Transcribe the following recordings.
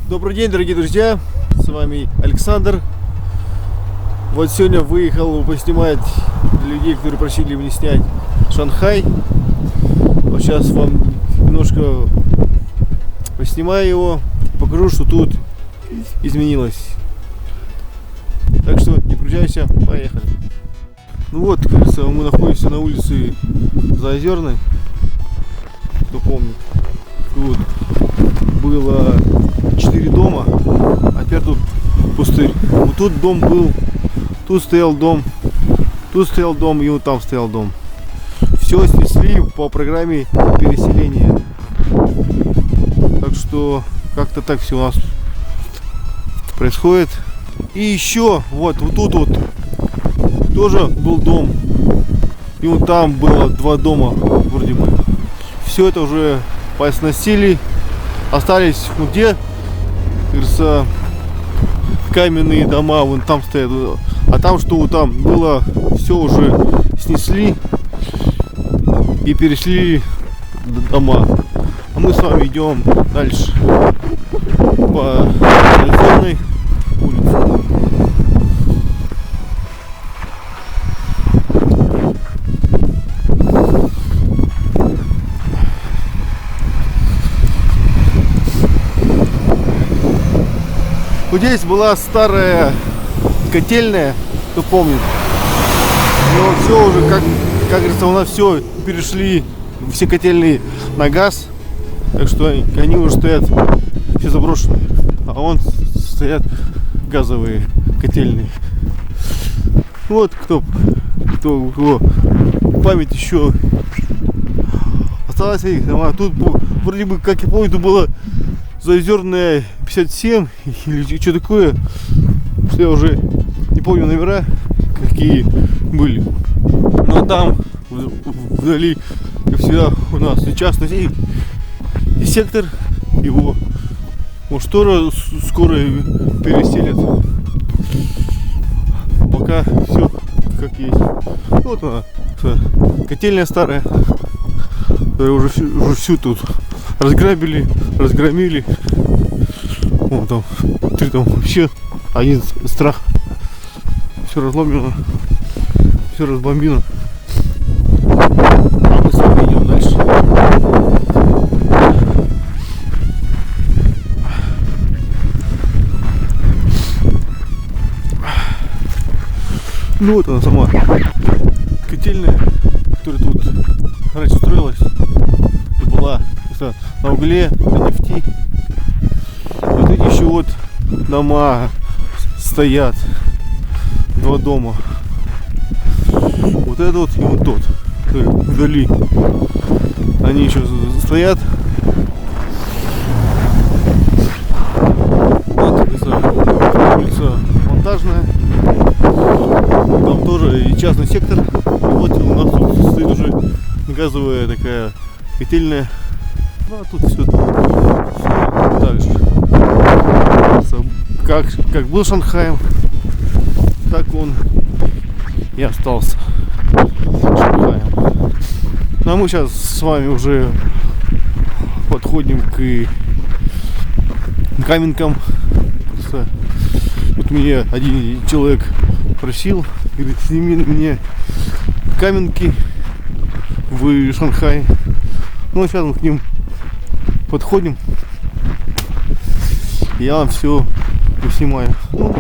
Добрый день, дорогие друзья, с вами Александр. Вот сегодня выехал поснимать для людей, которые просили меня снять Шанхай. Вот сейчас вам немножко поснимаю его, покажу, что тут изменилось. Так что не кручайся, поехали. Ну вот, кажется, мы находимся на улице Заозерной, кто помнит. Тут было 4 дома, а теперь тут пустырь. Вот тут дом был, тут стоял дом и вот там стоял дом. Все снесли по программе переселения. Так что как-то так все у нас происходит. И еще вот тут вот тоже был дом. И вот там было 2 дома вроде бы. Все это уже посносили. Остались где, кажется, каменные дома, вон там стоят. А там что вот там было, все уже снесли и перешли дома. А мы с вами идем дальше по Озерной улице. Вот здесь была старая котельная, кто помнит. Но все уже, как говорится, у нас все перешли, все котельные на газ. Так что они уже стоят все заброшенные. А вон стоят газовые котельные. Вот кто память еще осталась их. А тут вроде бы, как я помню, тут было Заозерная 57 или что такое, что я уже не помню номера, какие были. Но там вдали, как всегда, у нас сейчас и сектор, его может тоже скоро переселят. Пока все как есть. Вот она, котельная старая, которая уже всю тут разграбили, разгромили. Вон там, там вообще один страх. Все разломлено, все разбомбено. А мы с вами идем дальше. Ну вот она сама котельная, которая тут раньше строилась. И была на угле, на нефти. Вот эти еще вот дома стоят. 2 дома. Вот этот вот и вот тот. Вдали. Они еще стоят. Вот улица Монтажная. Там тоже и частный сектор. И вот у нас тут стоит уже газовая такая котельная. Ну а тут все так же. Как был Шанхаем, так он и остался Шанхаем. Ну а мы сейчас с вами уже подходим к Каменкам. Вот мне один человек просил, говорит, сними мне Каменки в Шанхае. Ну сейчас мы к ним подходим. Я вам все поснимаю. Ну,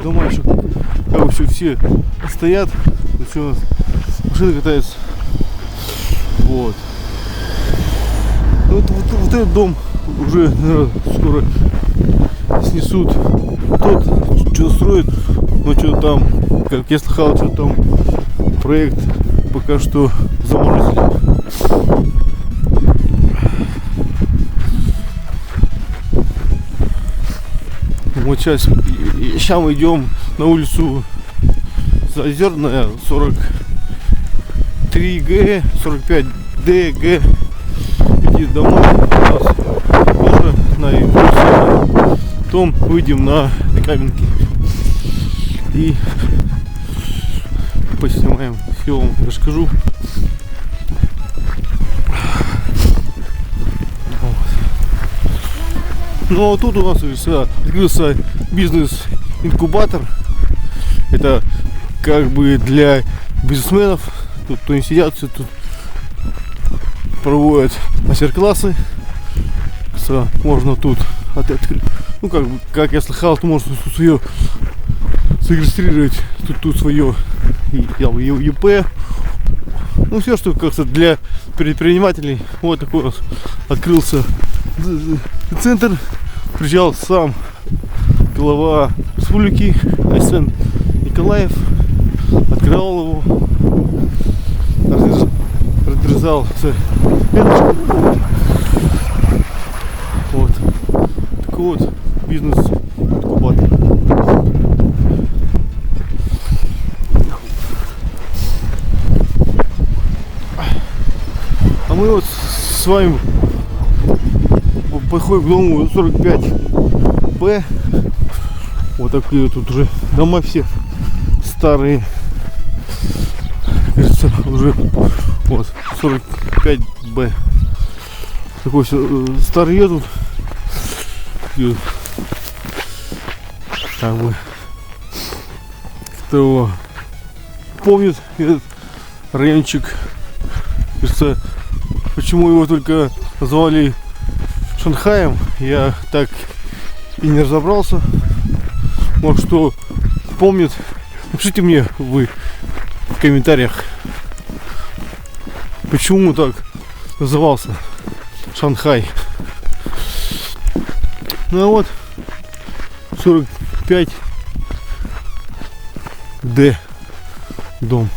дома еще как бы все стоят. Все, машины катаются. Вот. Вот этот дом уже, наверное, скоро снесут. Тот что-то строит, но что-то там, как я слыхал, что там проект пока что заморозили. Вот сейчас мы идем на улицу Заозерная, 43Г, 45ДГ. Эти дома у нас тоже на улице. Потом выйдем на Каменки и поснимаем. Все вам расскажу. Ну а тут у нас открылся бизнес-инкубатор. Это как бы для бизнесменов. Тут кто не сидят, все тут проводят мастер-классы. Можно тут ну как я слыхал, то можно тут свое зарегистрировать тут свое ИП. Ну все, что как-то для предпринимателей. Вот такой у нас открылся центр. Приезжал сам глава республики Айсен Николаев, открывал его, разрезал веточку. Вот такой вот бизнес-инкубатор. А мы вот с вами подходим к дому 45Б. Вот такие тут уже дома все старые. Кажется, уже вот 45Б. Такой все старые тут. Как бы кто помнит этот райончик, кажется, почему его только назвали Шанхаем, я так и не разобрался. Может, кто помнит, напишите мне вы в комментариях, почему так назывался Шанхай. Ну а вот 45Д дом.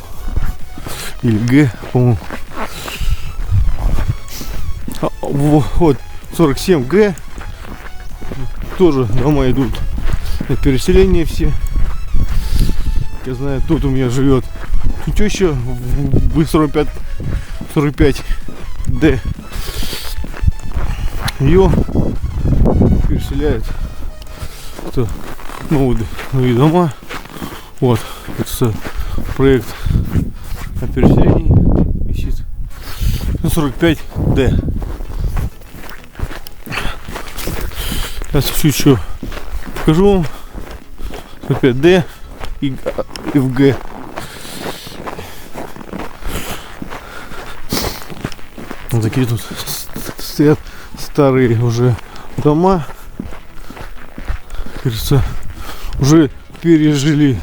Или Г, по-моему. Вот 47Г. Тоже дома идут на переселение все. Я знаю, тут у меня живет теща в 45Д. Ее переселяют в новые дома. Вот, это проект о переселении висит. 45Д. Сейчас чуть еще покажу вам. 45Д и в Г. Вот такие тут стоят старые уже дома. Кажется, уже пережили,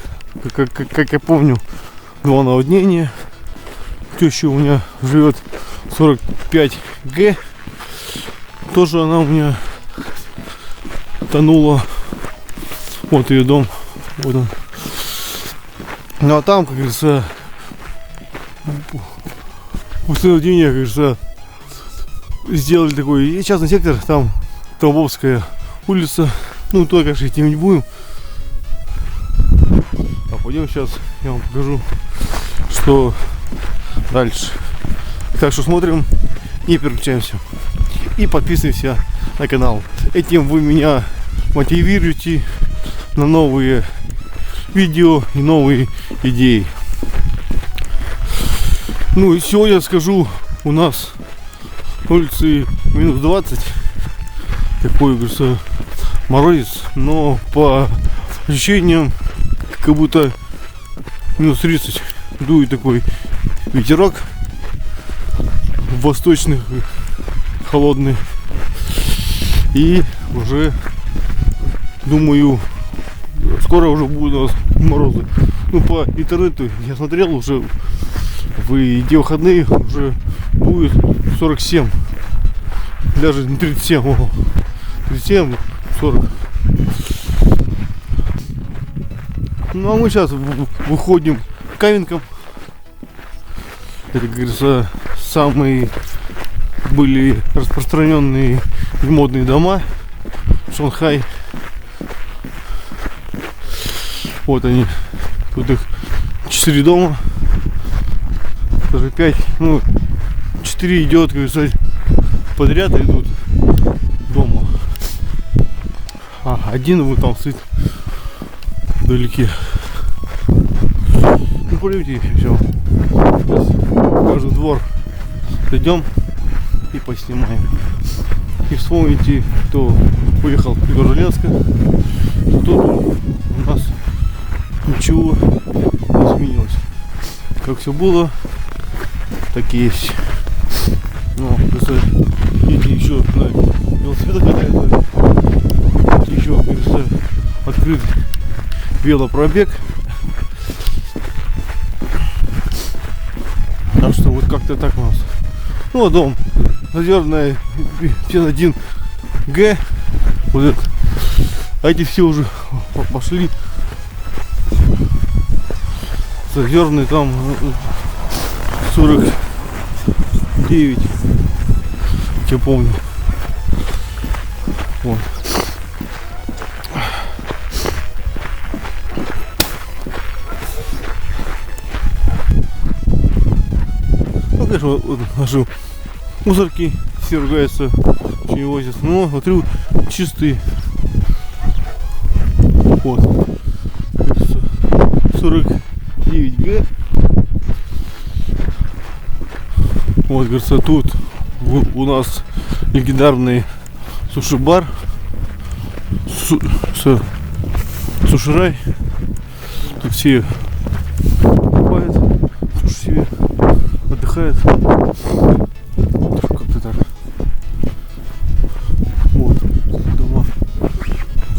как я помню, 2 наводнения. Теща у меня живет 45Г. Тоже она у меня тонула. Вот ее дом. Вот он. Ну а там, как говорится, после наводнения, как говорится, сделали такой частный сектор. Там Тамбовская улица. Ну, туда, конечно, идти не будем. А пойдем сейчас, я вам покажу, что дальше. Так что смотрим, не переключаемся. И подписываемся на канал. Этим вы меня мотивируете на новые видео и новые идеи. Ну и сегодня скажу, у нас на улице минус 20. Такой, говорится, морозец, но по ощущениям как будто минус 30. Дует такой ветерок восточный, холодный. И уже, думаю, скоро уже будут у нас морозы. Ну, по интернету я смотрел, уже в эти выходные уже будет 47. Даже не 37, 37, 40. Ну а мы сейчас выходим к Каменкам. Это, как говорится, самые были распространенные и модные дома в Шанхае. Вот они. Тут их 4 дома. Даже 5. Ну, 4 идет, как говорится, подряд идут дома. А один вот там стоит вдалеке. Ну, пойдемте, все. Сейчас покажу двор. Пойдем и поснимаем. и вспомните, кто уехал из Городоленска, что тут у нас ничего не изменилось. Как все было, так и есть. Но, видите, еще на велосипедах катают, еще, кажется, открыт велопробег. Так что вот как-то так у нас. Ну, а дом Озерная 51 Г. Вот это. А эти все уже пошли. Озерный там 49. Я помню. Вот. Ну, конечно, вот наши мусорки все ругаются, что не возят. Но смотрю, чистые. Вот. 49 Г. Вот, говорится, тут у нас легендарный суши-бар. Суширай. Тут все покупают, суши себе, отдыхают. Как-то так. Вот, дома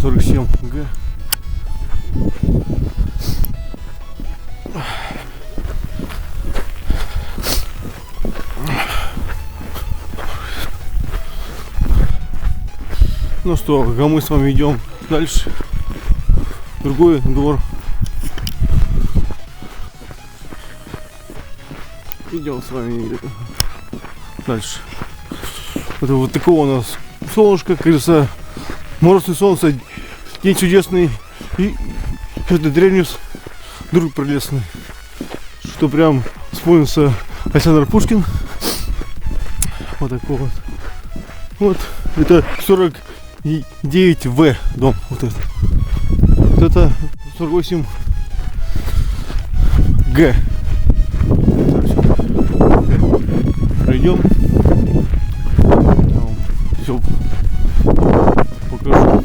47 Г. Ну что, а мы с вами идем дальше. Другой двор. Идем с вами дальше. Это вот такого у нас солнышко, кажется, морозное солнце, день чудесный. И это древнюс, друг прелестный. Что прям вспомнился Александр Пушкин. Вот такой вот. Вот, это 49 В дом. Вот это. Вот это 48 Г. Пройдем. Все покажу.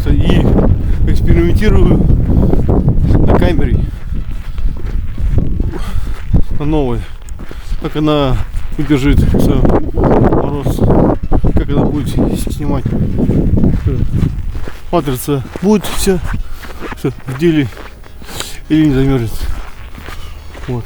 И экспериментирую на камере, на новой, как она выдержит мороз, как она будет снимать. Матрица будет все в деле или не замерзнет. Вот.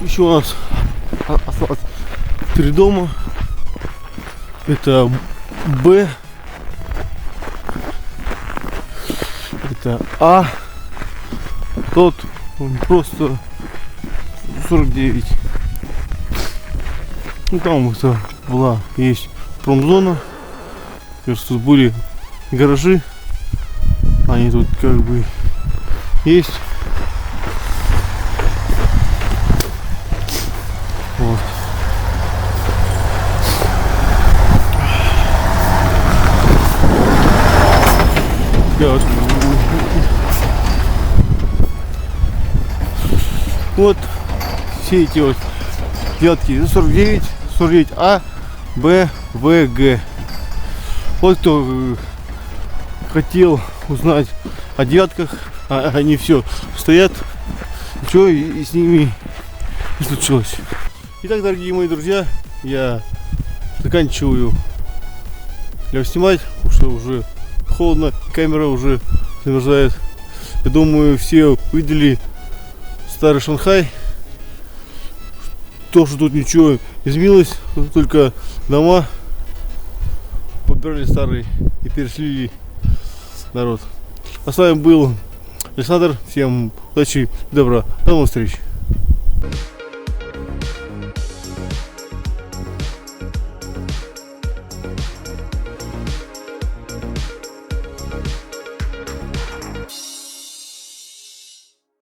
Еще у нас осталось 3 дома. Это Б, это А, тот он просто 49. Ну там это была, есть промзона. Тут были гаражи, они тут как бы есть. Вот. Вот все эти вот девятки 49, 49 А, Б, В, Г. Вот кто хотел узнать о девятках, они все стоят, что и с ними не случилось. Итак, дорогие мои друзья, я заканчиваю снимать, потому что уже холодно, камера уже замерзает. Я думаю, все видели старый Шанхай. То, что тут ничего не изменилось, только дома побирали старые и переселили народ. А с вами был Александр. Всем удачи и добра. До новых встреч.